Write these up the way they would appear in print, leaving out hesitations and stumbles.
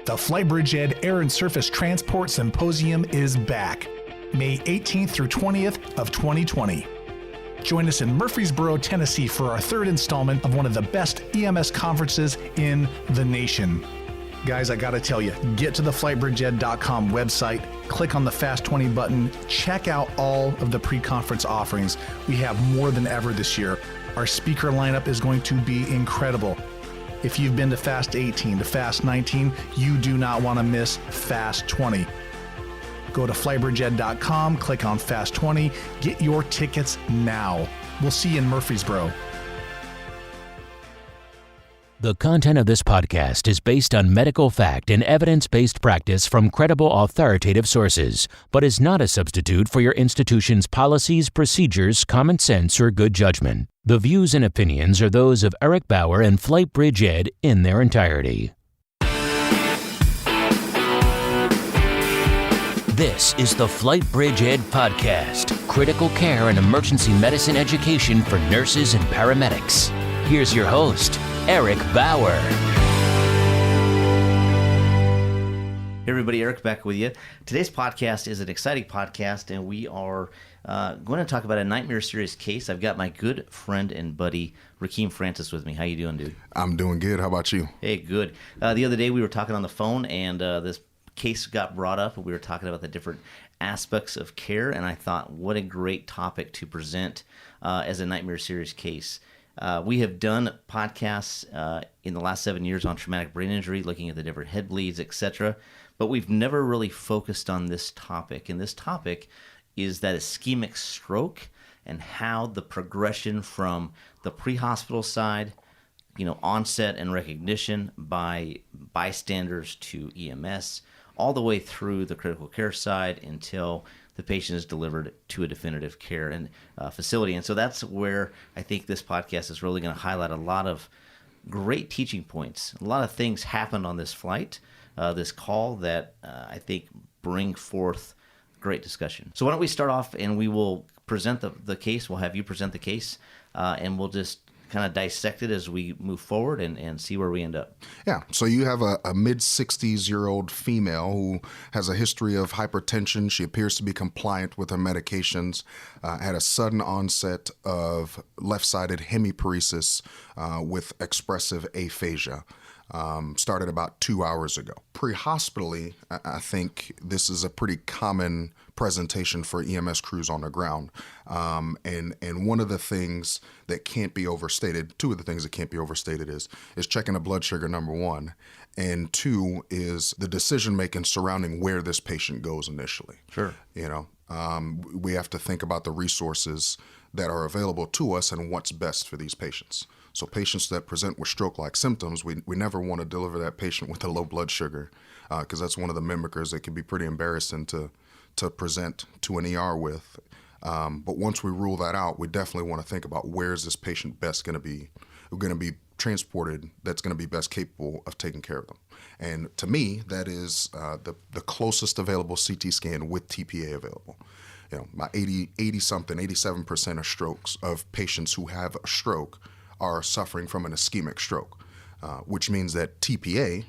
The FlightBridgeED Air and Surface Transport Symposium is back, May 18th through 20th of 2020. Join us in Murfreesboro, Tennessee for our third installment of one of the best EMS conferences in the nation. Guys, I gotta tell you, get to the FlightBridgeED.com website, click on the Fast 20 button, check out all of the pre-conference offerings. We have more than ever this year. Our speaker lineup is going to be incredible. If you've been to Fast 18, to Fast 19, you do not want to miss Fast 20. Go to FlightBridgeED.com, click on Fast 20, get your tickets now. We'll see you in Murfreesboro. The content of this podcast is based on medical fact and evidence-based practice from credible authoritative sources, but is not a substitute for your institution's policies, procedures, common sense, or good judgment. The views and opinions are those of Eric Bauer and FlightBridgeED in their entirety. This is the FlightBridgeED Podcast, critical care and emergency medicine education for nurses and paramedics. Here's your host, Eric Bauer. Hey everybody, Eric back with you. Today's podcast is an exciting podcast, and we are going to talk about a nightmare serious case. I've got my good friend and buddy, Rahkeem Francis, with me. How you doing, dude? I'm doing good. How about you? Hey, good. The other day we were talking on the phone, and this case got brought up, and we were talking about the different aspects of care, and I thought, what a great topic to present as a nightmare serious case. We have done podcasts in the last 7 years on traumatic brain injury, looking at the different head bleeds, etc., but we've never really focused on this topic, and this topic is that ischemic stroke and how the progression from the pre-hospital side, onset and recognition by bystanders to EMS, all the way through the critical care side until the patient is delivered to a definitive care and facility. And so that's where I think this podcast is really going to highlight a lot of great teaching points. A lot of things happened on this flight, this call that I think bring forth great discussion. So why don't we start off, and we will present the case. We'll have you present the case, and we'll just kind of dissect it as we move forward and see where we end up. Yeah. So you have a mid-60s-year-old female who has a history of hypertension. She appears to be compliant with her medications, had a sudden onset of left-sided hemiparesis with expressive aphasia. Started about 2 hours ago. Pre-hospitally, I think this is a pretty common presentation for EMS crews on the ground. And one of the things that can't be overstated, two of the things that can't be overstated is checking the blood sugar, number one, and two is the decision-making surrounding where this patient goes initially. Sure. We have to think about the resources that are available to us and what's best for these patients. So patients that present with stroke-like symptoms, we never want to deliver that patient with a low blood sugar because that's one of the mimickers that can be pretty embarrassing to present to an ER with. But once we rule that out, we definitely want to think about where is this patient best going to be transported that's going to be best capable of taking care of them. And to me, that is the closest available CT scan with TPA available. My 80-something, 87% of strokes of patients who have a stroke are suffering from an ischemic stroke, which means that TPA,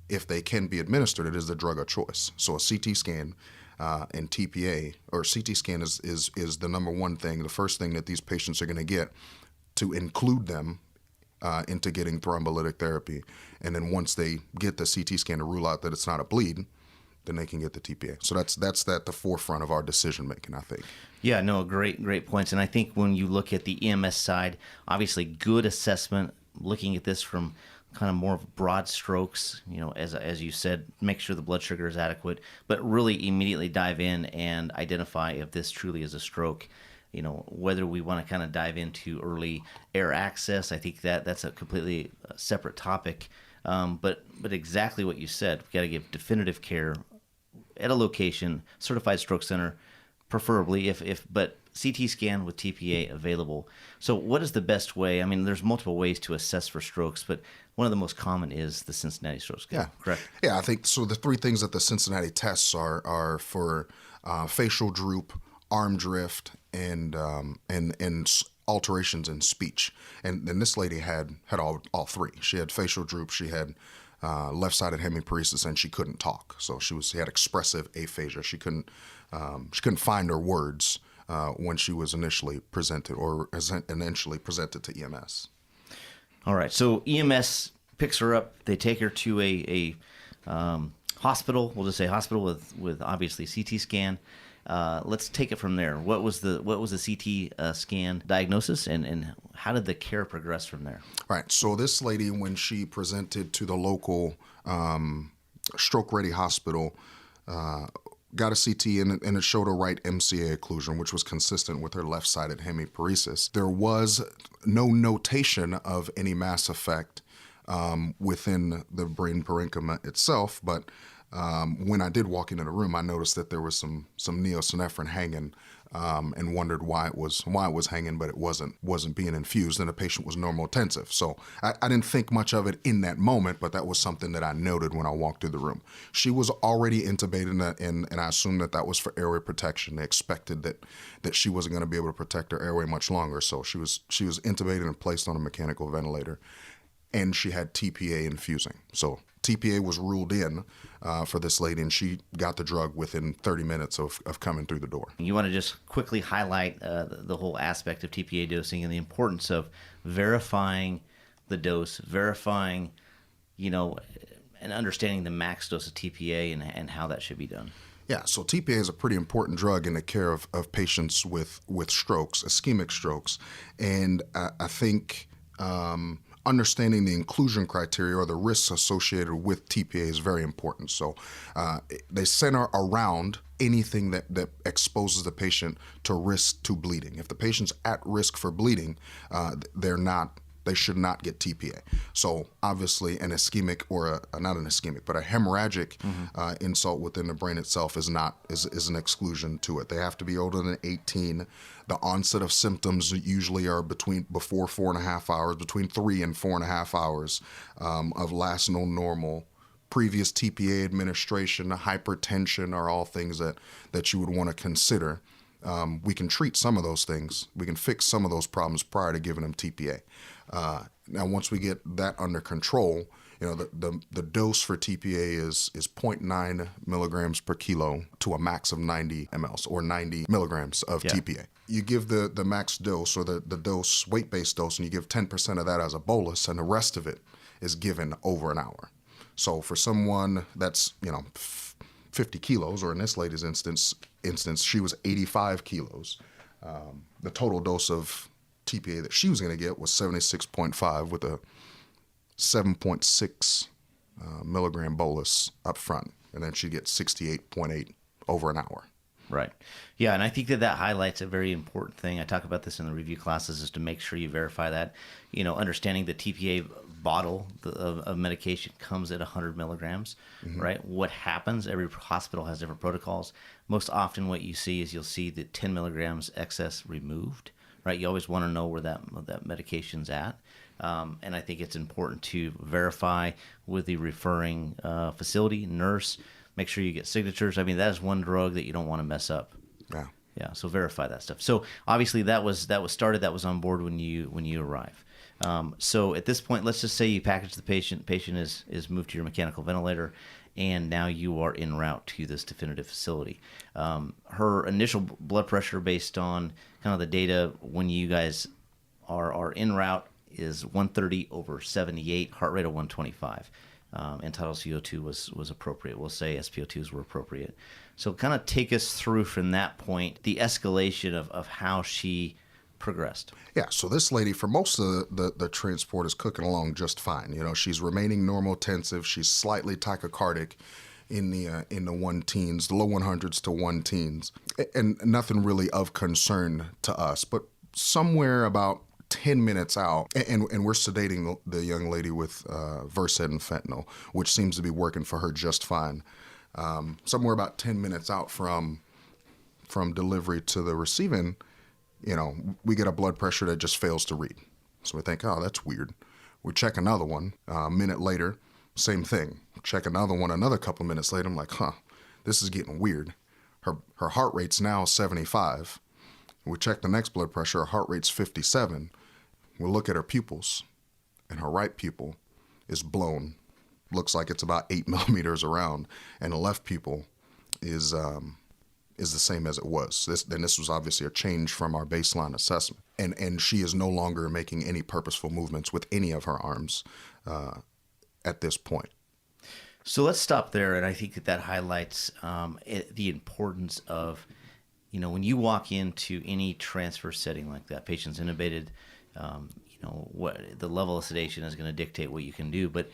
if they can be administered, it is the drug of choice. So a CT scan and TPA, or CT scan is the number one thing, the first thing that these patients are going to get to include them into getting thrombolytic therapy. And then once they get the CT scan to rule out that it's not a bleed, then they can get the TPA. So that's at the forefront of our decision making, I think. Yeah, no, great points. And I think when you look at the EMS side, obviously good assessment, looking at this from kind of more of broad strokes, as you said, make sure the blood sugar is adequate, but really immediately dive in and identify if this truly is a stroke. Whether we want to kind of dive into early air access, I think that's a completely separate topic. But exactly what you said, we've got to give definitive care at a location, certified stroke center, preferably, but CT scan with TPA available. So what is the best way? I mean, there's multiple ways to assess for strokes, but one of the most common is the Cincinnati stroke scale. Yeah, correct? Yeah, I think so. The three things that the Cincinnati tests are for facial droop, arm drift, and alterations in speech. And this lady had all three. She had facial droop, she had left-sided hemiparesis, and she couldn't talk. So she had expressive aphasia. She couldn't find her words when she was initially presented to EMS. All right. So EMS picks her up. They take her to a hospital. We'll just say hospital with obviously CT scan. Let's take it from there. What was the CT scan diagnosis, and how did the care progress from there? Right. So this lady, when she presented to the local stroke-ready hospital, got a CT and it showed a right MCA occlusion, which was consistent with her left-sided hemiparesis. There was no notation of any mass effect within the brain parenchyma itself, but when I did walk into the room, I noticed that there was some neosynephrine hanging, and wondered why it was hanging, but it wasn't being infused, and the patient was normotensive. So I didn't think much of it in that moment, but that was something that I noted when I walked through the room. She was already intubated, and I assumed that was for airway protection. They expected that she wasn't going to be able to protect her airway much longer, so she was intubated and placed on a mechanical ventilator, and she had TPA infusing. So TPA was ruled in for this lady, and she got the drug within 30 minutes of coming through the door. You want to just quickly highlight the whole aspect of TPA dosing and the importance of verifying the dose, verifying, and understanding the max dose of TPA and how that should be done. Yeah, so TPA is a pretty important drug in the care of patients with strokes, ischemic strokes, and I think understanding the inclusion criteria or the risks associated with TPA is very important. So they center around anything that exposes the patient to risk to bleeding. If the patient's at risk for bleeding, they should not get TPA. So obviously an ischemic or not an ischemic, but a hemorrhagic insult within the brain itself is an exclusion to it. They have to be older than 18. The onset of symptoms usually are before 4.5 hours, between 3 and 4.5 hours of last known normal. Previous TPA administration, hypertension are all things that you would want to consider. We can treat some of those things. We can fix some of those problems prior to giving them TPA. Now, once we get that under control, the dose for TPA is 0.9 milligrams per kilo to a max of 90 mLs or 90 milligrams of TPA. You give the max dose or the dose, weight-based dose, and you give 10% of that as a bolus, and the rest of it is given over an hour. So for someone that's 50 kilos, or in this lady's instance, she was 85 kilos. The total dose of TPA that she was going to get was 76.5 with a 7.6 milligram bolus up front, and then she'd get 68.8 over an hour. Right. Yeah, and I think that highlights a very important thing. I talk about this in the review classes, is to make sure you verify that. Understanding the TPA bottle of medication comes at 100 milligrams, right? What happens? Every hospital has different protocols. Most often what you see is you'll see the 10 milligrams excess removed, right? You always want to know where that medication's at. And I think it's important to verify with the referring facility, nurse. Make sure you get signatures. I mean, that is one drug that you don't want to mess up. Yeah. So verify that stuff. So obviously that was started. That was on board when you arrive. So at this point, let's just say you package the patient. Patient is moved to your mechanical ventilator, and now you are en route to this definitive facility. Her initial blood pressure, based on kind of the data when you guys are en route, is 130/78, heart rate of 125. And total CO2 was appropriate. We'll say SpO2s were appropriate. So kind of take us through from that point, the escalation of how she progressed. Yeah, so this lady, for most of the transport, is cooking along just fine. She's remaining normotensive. She's slightly tachycardic in the one teens, the low 100s to 1 teens, and nothing really of concern to us. But somewhere about 10 minutes out, and we're sedating the young lady with Versed and fentanyl, which seems to be working for her just fine. Somewhere about 10 minutes out from delivery to the receiving, we get a blood pressure that just fails to read. So we think, oh, that's weird. We check another one. A minute later, same thing. Check another one. Another couple minutes later, I'm like, this is getting weird. Her heart rate's now 75. We check the next blood pressure. Her heart rate's 57. We look at her pupils, and her right pupil is blown looks like it's about 8 millimeters around, and the left pupil is the same as it was. This was obviously a change from our baseline assessment. And she is no longer making any purposeful movements with any of her arms at this point. So let's stop there, and I think that highlights the importance of, when you walk into any transfer setting like that, patient's intubated, what the level of sedation is going to dictate what you can do, but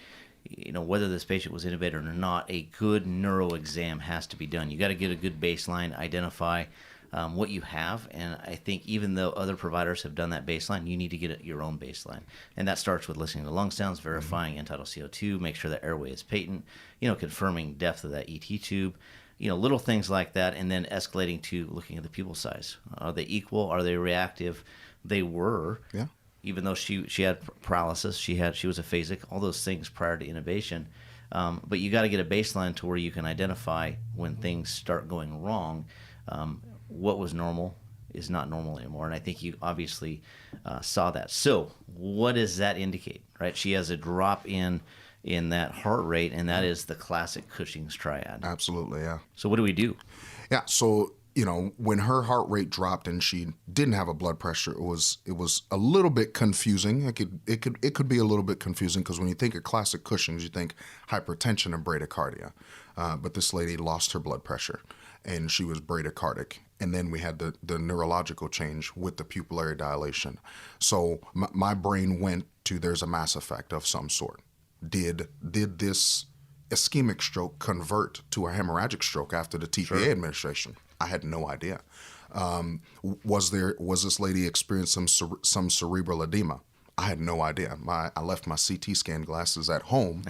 whether this patient was intubated or not, a good neuro exam has to be done. You got to get a good baseline, identify what you have, and I think even though other providers have done that baseline, you need to get your own baseline, and that starts with listening to lung sounds, verifying end-tidal CO2, make sure the airway is patent, confirming depth of that ET tube, little things like that, and then escalating to looking at the pupil size. Are they equal? Are they reactive? They were. Yeah. Even though she had paralysis, she was aphasic, all those things prior to intubation. But you got to get a baseline to where you can identify when things start going wrong. What was normal is not normal anymore, and I think you obviously saw that. So what does that indicate, right? She has a drop in that heart rate, and that is the classic Cushing's triad. Absolutely, yeah. So what do we do? Yeah, so when her heart rate dropped and she didn't have a blood pressure, it was a little bit confusing. It could be a little bit confusing because when you think of classic Cushing's, you think hypertension and bradycardia. But this lady lost her blood pressure and she was bradycardic. And then we had the neurological change with the pupillary dilation. So my brain went to there's a mass effect of some sort. Did this ischemic stroke convert to a hemorrhagic stroke after the TPA administration? I had no idea. Was this lady experiencing some cerebral edema? I had no idea. I left my CT scan glasses at home,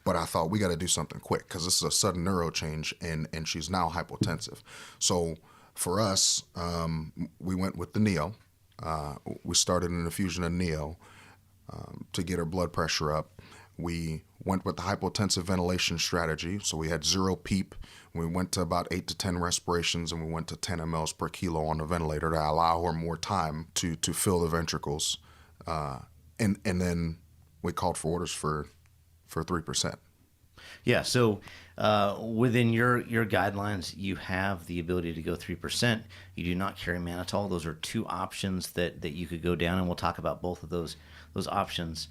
but I thought we got to do something quick because this is a sudden neuro change, and she's now hypotensive. So for us, we went with the neo. We started an infusion of neo to get her blood pressure up. We went with the hypotensive ventilation strategy. So we had 0 PEEP. We went to about 8 to 10 respirations, and we went to 10 mLs per kilo on the ventilator to allow her more time to fill the ventricles. And then we called for orders for 3%. Yeah, so within your guidelines, you have the ability to go 3%. You do not carry mannitol. Those are 2 options that you could go down, and we'll talk about both of those options.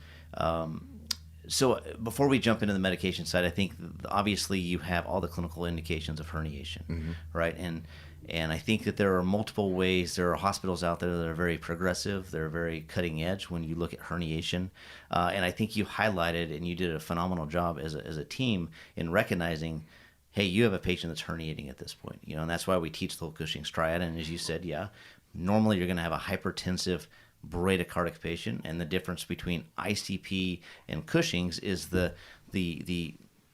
So before we jump into the medication side, I think obviously you have all the clinical indications of herniation, right? And I think that there are multiple ways. There are hospitals out there that are very progressive. They're very cutting edge when you look at herniation. And I think you highlighted and you did a phenomenal job as a team in recognizing, hey, you have a patient that's herniating at this point. And that's why we teach the whole Cushing's triad. And as you said, yeah, normally you're going to have a hypertensive bradycardic patient, and the difference between ICP and Cushing's is the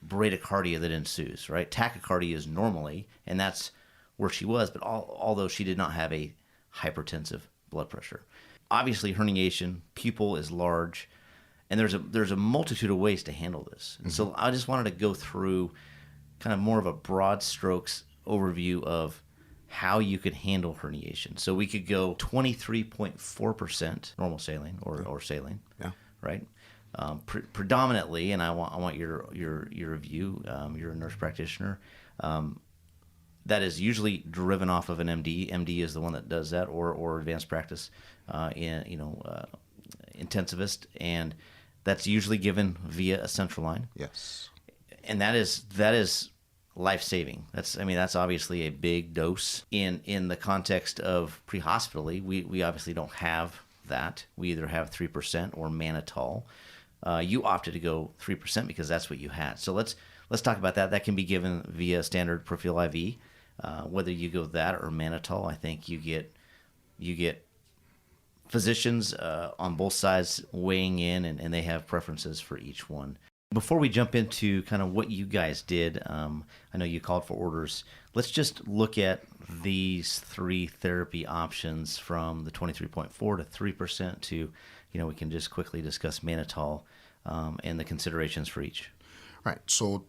bradycardia that ensues, right? Tachycardia is normally, and that's where she was, but although she did not have a hypertensive blood pressure. Obviously, herniation, pupil is large, and there's a multitude of ways to handle this. And so I just wanted to go through kind of more of a broad strokes overview of how you could handle herniation. So we could go 23.4% normal saline or saline, right? Predominantly, and I want your review. You're a nurse practitioner. That is usually driven off of an MD. MD is the one that does that, or advanced practice, intensivist, and that's usually given via a central line. Yes, and that is life-saving. That's obviously a big dose in the context of pre-hospitally. We obviously don't have that. We either have 3% or mannitol. You opted to go 3% because that's what you had. So let's talk about that. That can be given via standard peripheral IV. Whether you go that or mannitol, I think you get physicians on both sides weighing in, and they have preferences for each one. Before we jump into kind of what you guys did, I know you called for orders. Let's just look at these 3 therapy options from the 23.4 to 3% to, we can just quickly discuss mannitol and the considerations for each. Right. So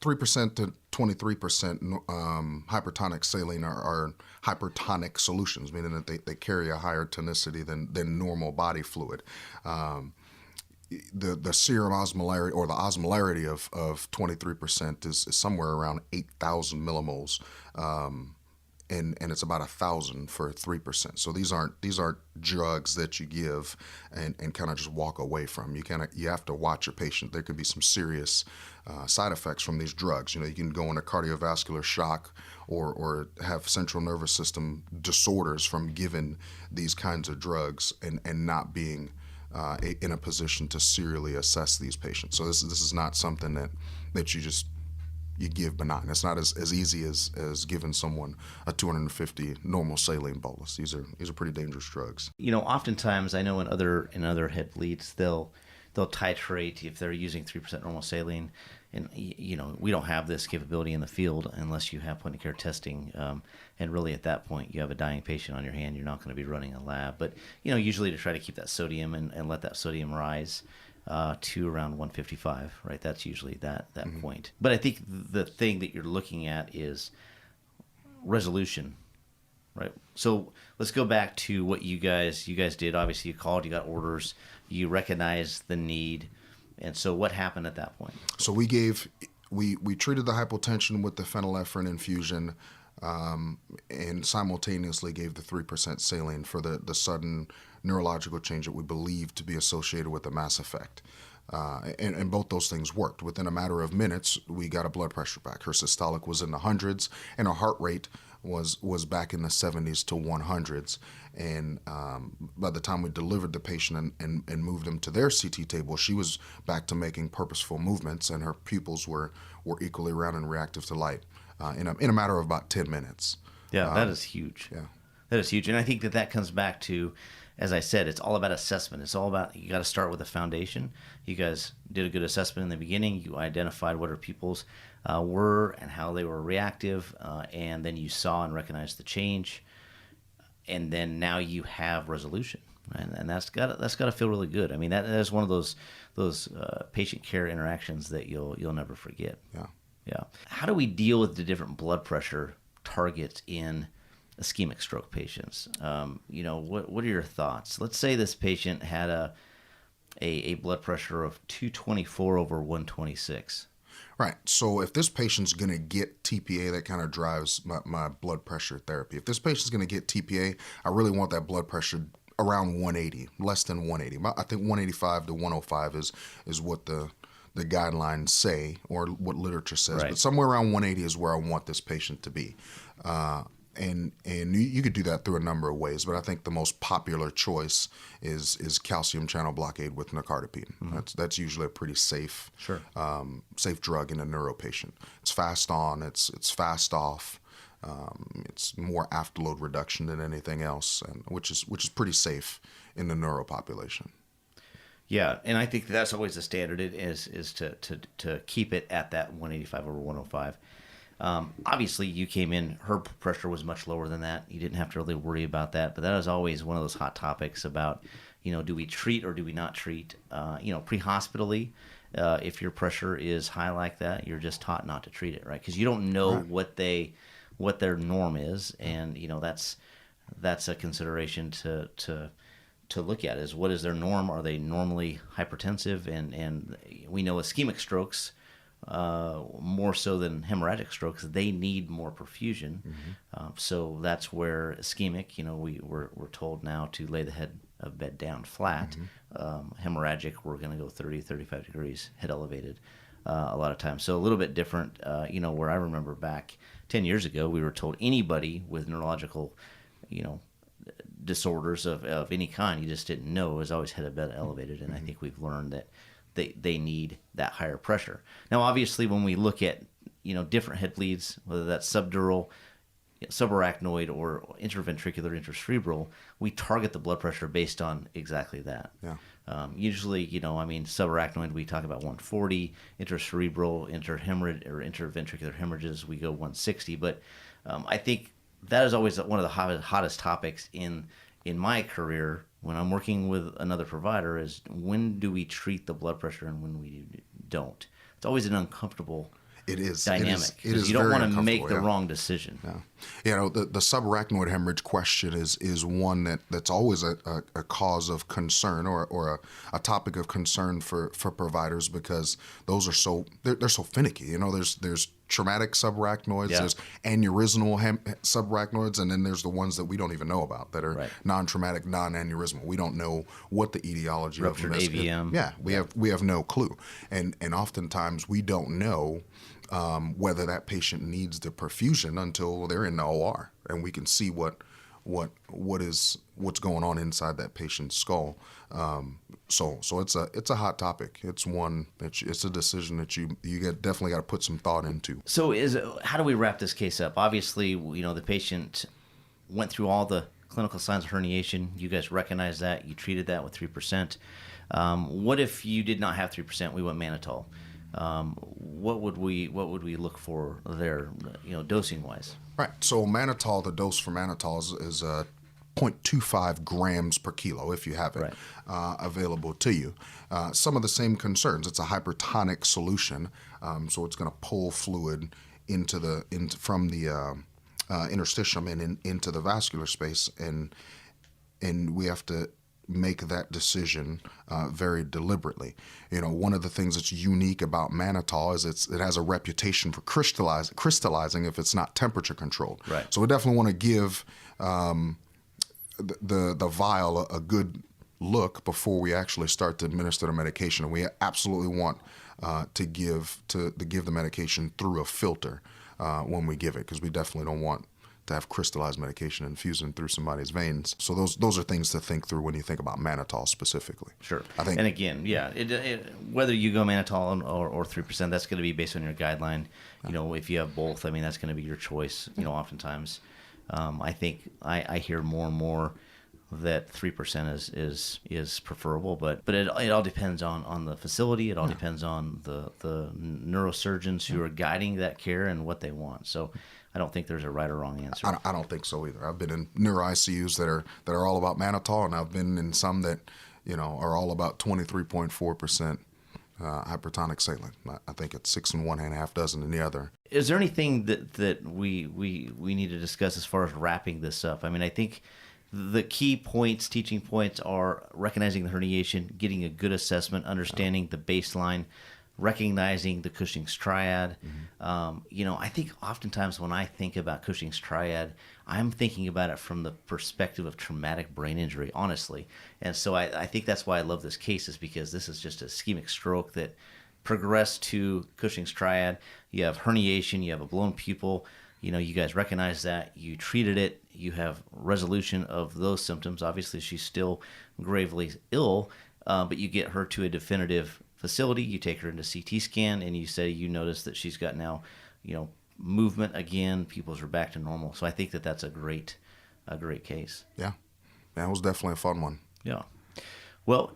3% to 23% hypertonic saline are hypertonic solutions, meaning that they carry a higher tonicity than normal body fluid. the serum osmolarity, or the osmolarity of 23% is somewhere around 8,000 millimoles, and it's about 1,000 for 3%. So these aren't drugs that you give and kind of just walk away from. You have to watch your patient. There could be some serious side effects from these drugs. You can go into cardiovascular shock or have central nervous system disorders from giving these kinds of drugs and not being in a position to serially assess these patients. So this is not something that you give benign. It's not as easy as giving someone a 250 normal saline bolus. These are pretty dangerous drugs. Oftentimes I know in other head bleeds they'll titrate if they're using 3% normal saline, and we don't have this capability in the field unless you have point of care testing, and really at that point you have a dying patient on your hand. You're not going to be running a lab, but usually to try to keep that sodium and let that sodium rise to around 155, right? That's usually that point. But I think the thing that you're looking at is resolution, right? So let's go back to what you guys did. Obviously, you called, you got orders, you recognized the need, and so what happened at that point? So we treated the hypotension with the phenylephrine infusion, and simultaneously gave the 3% saline for the sudden neurological change that we believed to be associated with the mass effect. And both those things worked. Within a matter of minutes, we got a blood pressure back. Her systolic was in the hundreds, and her heart rate was back in the 70s to 100s. And by the time we delivered the patient and moved them to their CT table, she was back to making purposeful movements, and her pupils were equally round and reactive to light in a matter of about 10 minutes. Yeah, that is huge. Yeah. That is huge. And I think that comes back to, as I said, it's all about assessment. It's all about, you got to start with a foundation. You guys did a good assessment in the beginning. You identified what her pupils were and how they were reactive, and then you saw and recognized the change. And then now you have resolution, right? And that's got to feel really good. I mean, that is one of those patient care interactions that you'll never forget. Yeah. How do we deal with the different blood pressure targets in ischemic stroke patients? What are your thoughts? Let's say this patient had a blood pressure of 224 over 126. Right. So if this patient's going to get TPA, that kind of drives my blood pressure therapy. If this patient's going to get TPA, I really want that blood pressure around 180, less than 180. I think 185 to 105 is what the guidelines say, or what literature says. Right. But somewhere around 180 is where I want this patient to be. And you could do that through a number of ways, but I think the most popular choice is calcium channel blockade with nicardipine. Mm-hmm. That's usually a pretty safe drug in a neuro patient. It's fast on, it's fast off. It's more afterload reduction than anything else, and which is pretty safe in the neuro population. Yeah, and I think that's always the standard. It is to keep it at that 185 over 105. Obviously, you came in, her pressure was much lower than that. You didn't have to really worry about that, but that is always one of those hot topics about, do we treat or do we not treat? Pre-hospitally, if your pressure is high like that, you're just taught not to treat it, right? Because you don't know right. what their norm is, and that's a consideration to look at, is what is their norm? Are they normally hypertensive? And we know ischemic strokes, more so than hemorrhagic strokes, they need more perfusion. Mm-hmm. So that's where ischemic, we're told now to lay the head of bed down flat. Mm-hmm. Hemorrhagic, we're going to go 30, 35 degrees, head elevated a lot of times. So a little bit different, where I remember back 10 years ago, we were told anybody with neurological, disorders of any kind, you just didn't know, it was always head of bed elevated. And I think we've learned that they need that higher pressure. Now, obviously, when we look at, different head bleeds, whether that's subdural, subarachnoid, or interventricular, intercerebral, we target the blood pressure based on exactly that. Yeah. Usually, subarachnoid, we talk about 140, intercerebral, interventricular hemorrhages, we go 160. But I think that is always one of the hottest topics in my career when I'm working with another provider, is when do we treat the blood pressure and when we don't. It's always an uncomfortable dynamic. It is you don't very want to make the yeah. wrong decision. Yeah. The subarachnoid hemorrhage question is one that's always a cause of concern or a topic of concern for providers, because those are they're so finicky. There's traumatic subarachnoids, there's aneurysmal subarachnoids, and then there's the ones that we don't even know about that are non-traumatic, non-aneurysmal. We don't know what the etiology ruptured of them is. AVM. We have no clue, and oftentimes we don't know whether that patient needs the perfusion until they're in the OR, and we can see what's going on inside that patient's skull. So it's a hot topic. It's a decision that you definitely got to put some thought into. So how do we wrap this case up? Obviously, the patient went through all the clinical signs of herniation. You guys recognized that. You treated that with 3%. What if you did not have 3%? We went mannitol. What would we look for there, dosing wise? Right. So mannitol, the dose for mannitol is 0.25 grams per kilo if you have it available to you. Some of the same concerns. It's a hypertonic solution, so it's going to pull fluid from the interstitium and into the vascular space, and we have to make that decision very deliberately. One of the things that's unique about mannitol is it has a reputation for crystallizing if it's not temperature controlled. Right. So we definitely want to give the vial a good look before we actually start to administer the medication, and we absolutely want to give the medication through a filter when we give it, because we definitely don't want to have crystallized medication infusing through somebody's veins. So those are things to think through when you think about mannitol specifically. Sure. I think, and again, whether you go mannitol or 3%, that's going to be based on your guideline. If you have both, that's going to be your choice. Oftentimes, I think I hear more and more that 3% is preferable, but it all depends on the facility. It all depends on the neurosurgeons who are guiding that care and what they want. So I don't think there's a right or wrong answer. I don't think so either. I've been in neuro ICUs that are all about mannitol, and I've been in some that are all about 23.4% hypertonic saline. I think it's 6 in one and a half dozen in the other. Is there anything that we need to discuss as far as wrapping this up? I think the key points, teaching points, are recognizing the herniation, getting a good assessment, understanding the baseline, recognizing the Cushing's triad. I think oftentimes when I think about Cushing's triad, I'm thinking about it from the perspective of traumatic brain injury, honestly. And so I think that's why I love this case, is because this is just a ischemic stroke that progressed to Cushing's triad. You have herniation, you have a blown pupil. You guys recognize that. You treated it. You have resolution of those symptoms. Obviously, she's still gravely ill, but you get her to a definitive facility. You take her into CT scan, and you say you notice that she's got now, movement again. Pupils are back to normal. So I think that's a great case. Yeah, it was definitely a fun one. Yeah. Well,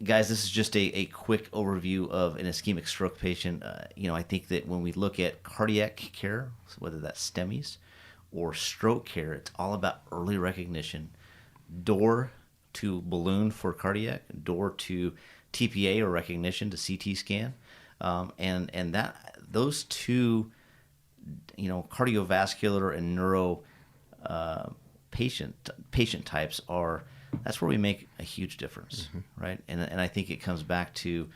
guys, this is just a quick overview of an ischemic stroke patient. I think that when we look at cardiac care, whether that's STEMIs or stroke care, it's all about early recognition. Door to balloon for cardiac, door to TPA or recognition to CT scan, and that those two, cardiovascular and neuro patient types that's where we make a huge difference, right? And I think it comes back to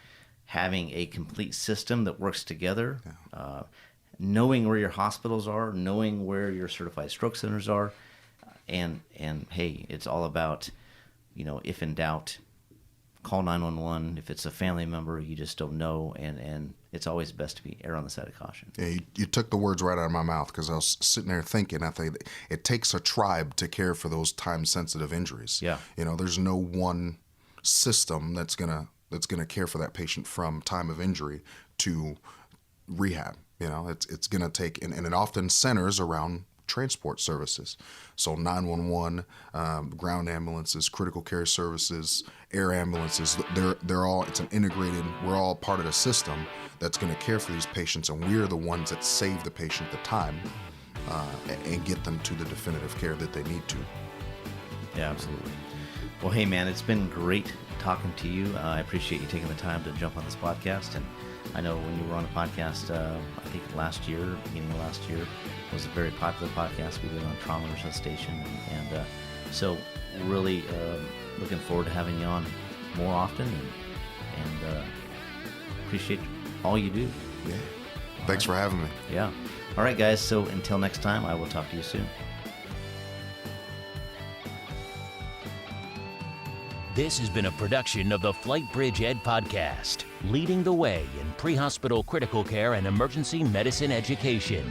having a complete system that works together, knowing where your hospitals are, knowing where your certified stroke centers are, and hey, it's all about, if in doubt, call 911. If it's a family member you just don't know, and it's always best to err on the side of caution. Yeah, you took the words right out of my mouth, because I was sitting there thinking, I think it takes a tribe to care for those time-sensitive injuries. Yeah. There's no one system that's gonna care for that patient from time of injury to rehab. It's gonna take, and it often centers around transport services. So 911, ground ambulances, critical care services, air ambulances, they're all, it's an integrated, we're all part of the system that's going to care for these patients, and we're the ones that save the patient the time and get them to the definitive care that they need to. Yeah, absolutely. Well, hey man, it's been great talking to you. I appreciate you taking the time to jump on this podcast, and I know when you were on the podcast, I think beginning of last year, was a very popular podcast we did on trauma resuscitation. And so really looking forward to having you on more often and appreciate all you do. Yeah. Thanks for having me. Yeah. All right, guys. So until next time, I will talk to you soon. This has been a production of the FlightBridgeED Podcast, leading the way in pre-hospital critical care and emergency medicine education.